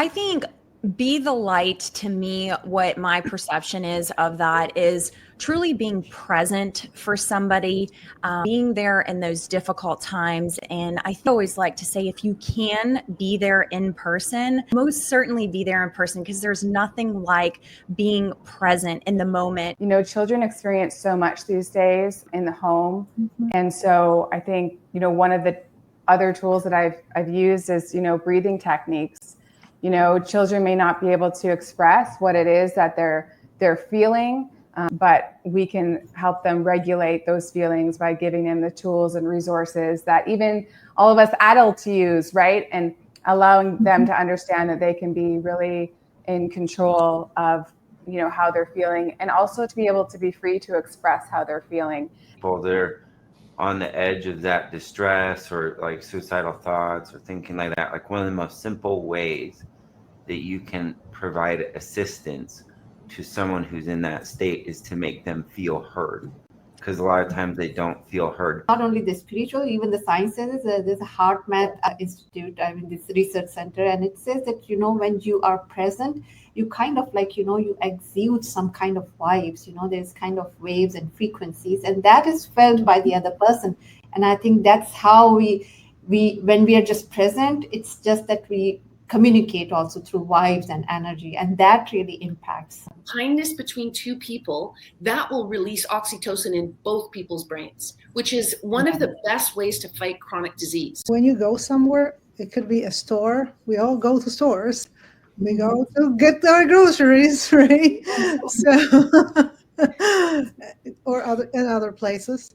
I think be the light, to me, what my perception is of that is truly being present for somebody, being there in those difficult times. And I always like to say, if you can be there in person, most certainly be there in person, because there's nothing like being present in the moment. You know, children experience so much these days in the home. And so I think, you know, one of the other tools that I've used is, you know, breathing techniques. You know, children may not be able to express what it is that they're feeling, but we can help them regulate those feelings by giving them the tools and resources that even all of us adults use, right? And allowing them to understand that they can be really in control of, you know, how they're feeling, and also to be able to be free to express how they're feeling. People, they're on the edge of that distress or like suicidal thoughts or thinking like that. Like one of the most simple ways that you can provide assistance to someone who's in that state is to make them feel heard, because a lot of times they don't feel heard. Not only the spiritual, even the sciences. There's a HeartMath Institute, this research center, and it says that, you know, when you are present, you kind of like, you know, you exude some kind of vibes, you know, there's kind of waves and frequencies, and that is felt by the other person. And I think that's how we when we are just present, it's just that we communicate also through vibes and energy, and that really impacts. Kindness between two people, that will release oxytocin in both people's brains, which is one of the best ways to fight chronic disease. When you go somewhere, it could be a store. We all go to stores. We go to get our groceries, right? So, or other places.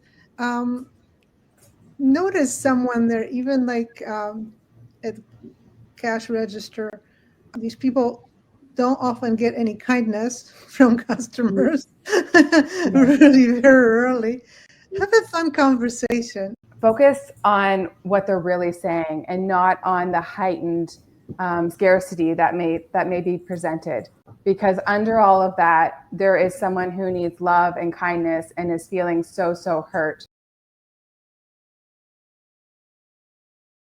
Notice someone there, even like at cash register. These people don't often get any kindness from customers really very early. Have a fun conversation. Focus on what they're really saying and not on the heightened scarcity that may be presented, because under all of that, there is someone who needs love and kindness and is feeling so hurt.